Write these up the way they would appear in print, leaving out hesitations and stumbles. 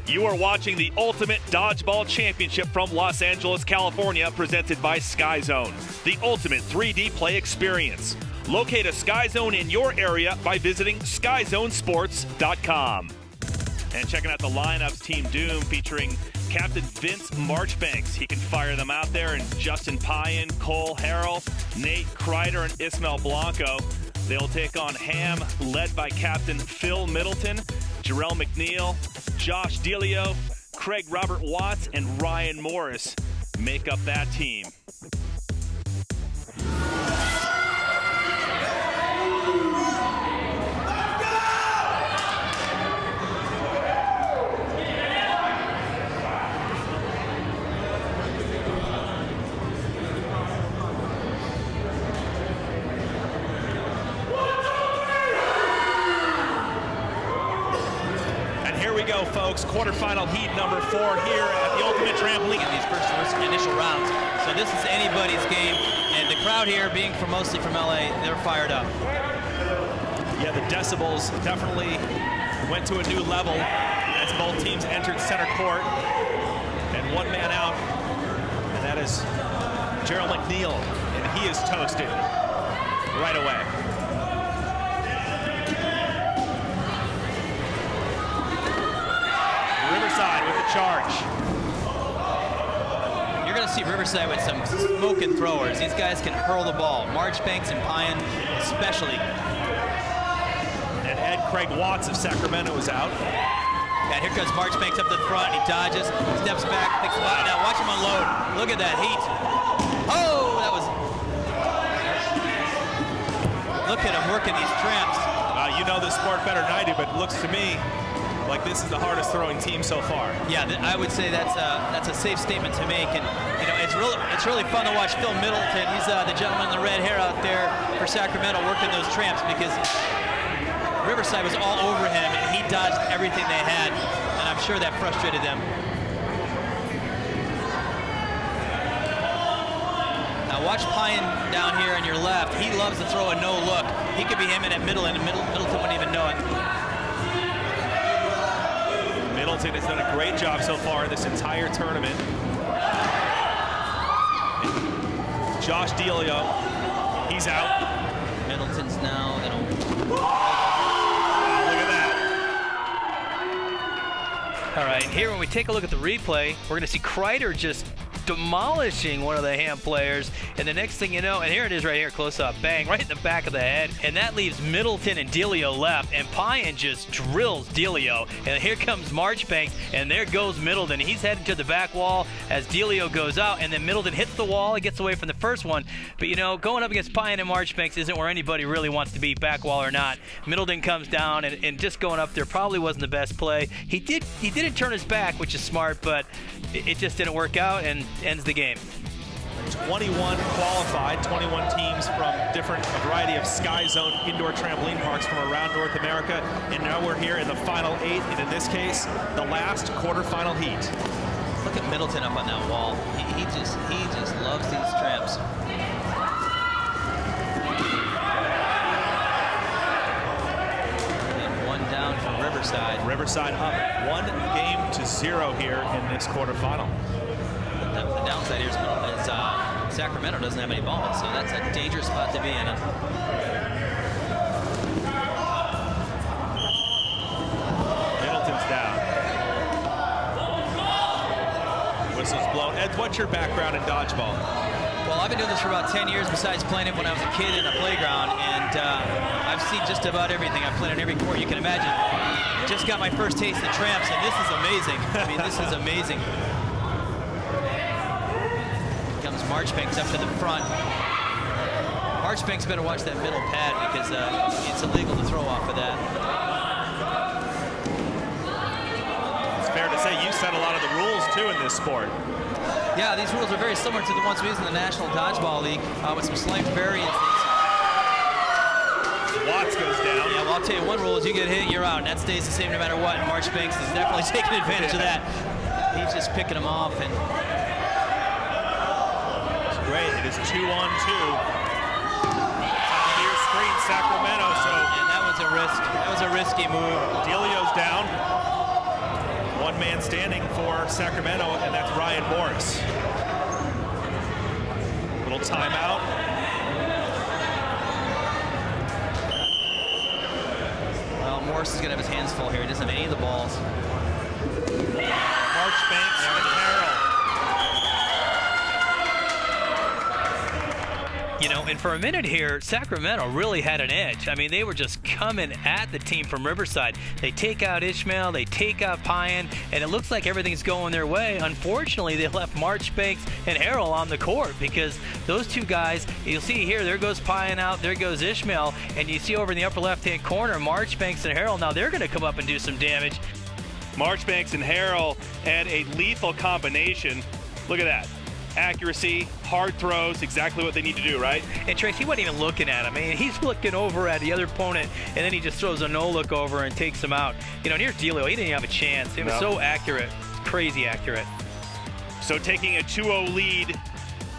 You are watching the Ultimate Dodgeball Championship from Los Angeles, California, presented by SkyZone, the ultimate 3D play experience. Locate a SkyZone in your area by visiting skyzonesports.com. And checking out the lineups, Team Doom featuring Captain Vince Marchbanks. He can fire them out there, and Justin Payan, Cole Harrell, Nate Kreider, and Ismael Blanco. They'll take on Ham, led by Captain Phil Middleton, Jarrell McNeil, Josh Delio, Craig Robert Watts, and Ryan Morris make up that team. Go, folks. Quarterfinal heat number 4 here at the Ultimate Trampoline in these first initial rounds. So this is anybody's game, and the crowd here, being mostly from LA, they're fired up. Yeah, the decibels definitely went to a new level as both teams entered center court, and one man out, and that is Jarrell McNeil, and he is toasted right away. Riverside with the charge. You're going to see Riverside with some smoking throwers. These guys can hurl the ball. Marchbanks and Payan especially. And Ed Craig Watts of Sacramento is out. And here comes Marchbanks up to the front. He dodges, steps back, thinks about it. Now watch him unload. Look at that heat. Oh, that was... Look at him working these tramps. You know this sport better than I do, but it looks to me like this is the hardest throwing team so far. Yeah, I would say that's a safe statement to make, and you know it's really fun to watch Phil Middleton. He's the gentleman in the red hair out there for Sacramento working those tramps, because Riverside was all over him and he dodged everything they had, and I'm sure that frustrated them. Now watch Payan down here on your left. He loves to throw a no look. He could be aiming at Middleton, and Middleton wouldn't even know it. Middleton has done a great job so far in this entire tournament. Josh Delio, he's out. Middleton's now gonna... Look at that. All right, here when we take a look at the replay, we're gonna see Kreider just demolishing one of the Ham players, and the next thing you know, and here it is right here, close up, bang, right in the back of the head, and that leaves Middleton and Delio left, and Payan just drills Delio, and here comes Marchbanks, and there goes Middleton. He's heading to the back wall as Delio goes out, and then Middleton hits the wall. He gets away from the first one, but you know, going up against Payan and Marchbanks isn't where anybody really wants to be, back wall or not. Middleton comes down, and just going up there probably wasn't the best play. He didn't turn his back, which is smart, but it just didn't work out, and ends the game. 21 qualified, 21 teams from a variety of SkyZone indoor trampoline parks from around North America, and now we're here in the final 8, and in this case, the last quarterfinal heat. Look at Middleton up on that wall. He just loves these tramps. And one down for Riverside. Riverside up 1-0 here in this quarterfinal. The downside here is Sacramento doesn't have any balls, so that's a dangerous spot to be in. Middleton's down. Whistles blown. Ed, what's your background in dodgeball? Well, I've been doing this for about 10 years, besides playing it when I was a kid in a playground, and I've seen just about everything. I've played on every court you can imagine. Just got my first taste of tramps, and this is amazing. I mean, this is amazing. Marchbanks up to the front. Marchbanks better watch that middle pad, because it's illegal to throw off of that. It's fair to say you set a lot of the rules too in this sport. Yeah, these rules are very similar to the ones we use in the National Dodgeball League, with some slight variances. Watts goes down. Yeah, well, I'll tell you, one rule is you get hit, you're out, and that stays the same no matter what, and Marchbanks is definitely taking advantage of that. He's just picking them off, and great. It is 2-on-2. Here screen Sacramento. So and that was a risky move. Delio's down. 1 one man standing for Sacramento, and that's Ryan Morris. Little timeout. Well, Morris is going to have his hands full here. He doesn't have any of the balls. Marchbanks and Harrell. You know, and for a minute here, Sacramento really had an edge. I mean, they were just coming at the team from Riverside. They take out Ishmael, they take out Pyan, and it looks like everything's going their way. Unfortunately, they left Marchbanks and Harrell on the court because those two guys, you'll see here, there goes Pyan out, there goes Ishmael, and you see over in the upper left-hand corner, Marchbanks and Harrell. Now they're going to come up and do some damage. Marchbanks and Harrell had a lethal combination. Look at that. Accuracy, hard throws, exactly what they need to do, right? And Trace, he wasn't even looking at him. I mean, he's looking over at the other opponent, and then he just throws a no-look over and takes him out. You know, and here's Delio. He didn't have a chance. It was so accurate. Crazy accurate. So taking a 2-0 lead,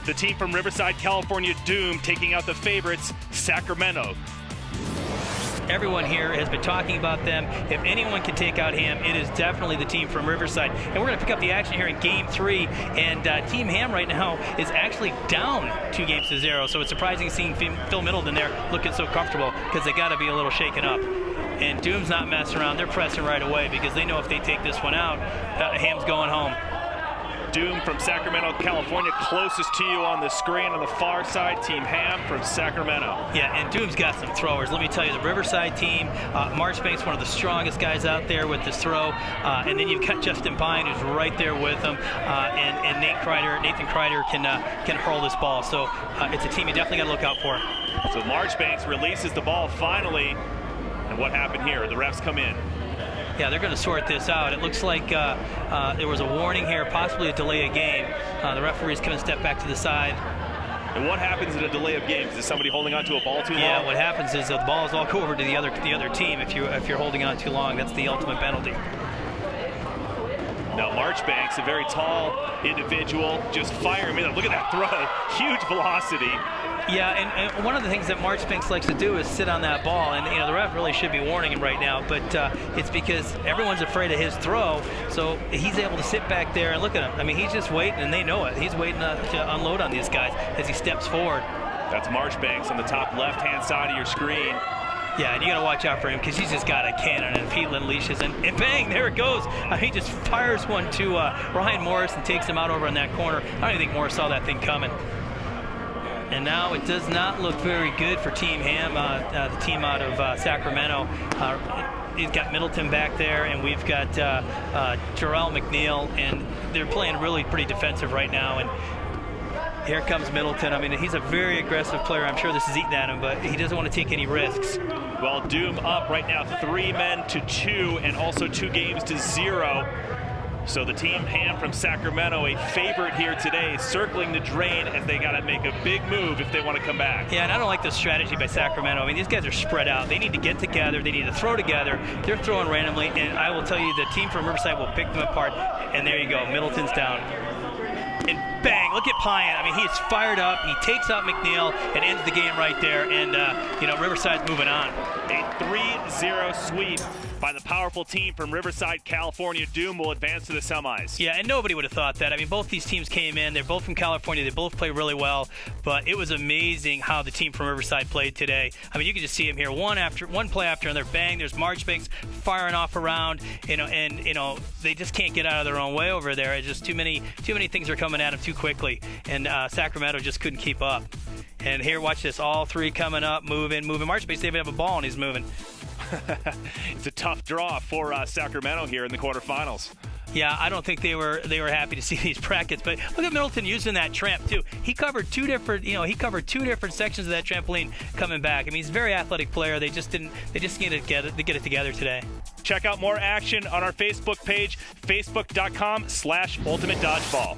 the team from Riverside, California, Doom, taking out the favorites, Sacramento. Everyone here has been talking about them. If anyone can take out Ham, it is definitely the team from Riverside. And we're going to pick up the action here in Game 3. And Team Ham right now is actually down 2-0. So it's surprising seeing Phil Middleton there looking so comfortable because they got to be a little shaken up. And Doom's not messing around. They're pressing right away because they know if they take this one out, Ham's going home. Doom from Sacramento, California, closest to you on the screen on the far side. Team Ham from Sacramento. Yeah, and Doom's got some throwers. Let me tell you, the Riverside team, Marchbanks, one of the strongest guys out there with this throw. And then you've got Justin Pine, who's right there with him. And Nathan Kreider can hurl this ball. So it's a team you definitely got to look out for. So Marchbanks releases the ball finally. And what happened here? The refs come in. Yeah, they're going to sort this out. It looks like there was a warning here, possibly a delay of game. The referee's going to step back to the side. And what happens in a delay of games? Is somebody holding on to a ball too long? Yeah, what happens is the balls all go over to the other team. If you're holding on too long, that's the ultimate penalty. Now Marchbanks, a very tall individual, just firing him. Look at that throw, huge velocity. Yeah, and one of the things that Marchbanks likes to do is sit on that ball, and you know the ref really should be warning him right now, but it's because everyone's afraid of his throw, so he's able to sit back there and look at him. I mean, he's just waiting, and they know it. He's waiting to unload on these guys as he steps forward. That's Marchbanks on the top left-hand side of your screen. Yeah, and you got to watch out for him because he's just got a cannon, and if he unleashes, and bang, there it goes. He just fires one to Ryan Morris and takes him out over in that corner. I don't even think Morris saw that thing coming. And now it does not look very good for Team Ham, the team out of Sacramento. He's got Middleton back there, and we've got Jarrell McNeil, and they're playing really pretty defensive right now. And here comes Middleton. I mean, he's a very aggressive player. I'm sure this is eating at him, but he doesn't want to take any risks. Well, Doom up right now 3-2 and also 2-0. So the Team Ham from Sacramento, a favorite here today, circling the drain as they got to make a big move if they want to come back. Yeah, and I don't like this strategy by Sacramento. I mean, these guys are spread out. They need to get together. They need to throw together. They're throwing randomly, and I will tell you, the team from Riverside will pick them apart. And there you go. Middleton's down. And bang, look at Pyan. I mean, he is fired up. He takes out McNeil and ends the game right there. And, you know, Riverside's moving on. A 3-0 sweep by the powerful team from Riverside, California. Doom will advance to the semis. Yeah, and nobody would have thought that. I mean, both these teams came in. They're both from California. They both play really well. But it was amazing how the team from Riverside played today. I mean, you can just see them here, one play after another. Bang, there's Marchbanks firing off around. You know, and, you know, they just can't get out of their own way over there. It's just too many things are coming at them too quickly. And Sacramento just couldn't keep up. And here, watch this. All three coming up, moving. Marchbanks, they even have a ball, and he's moving. It's a tough draw for Sacramento here in the quarterfinals. Yeah, I don't think they were happy to see these brackets, but look at Middleton using that tramp too. He covered two different sections of that trampoline coming back. I mean, he's a very athletic player. They just need to get it together today. Check out more action on our Facebook page, facebook.com/ultimatedodgeball.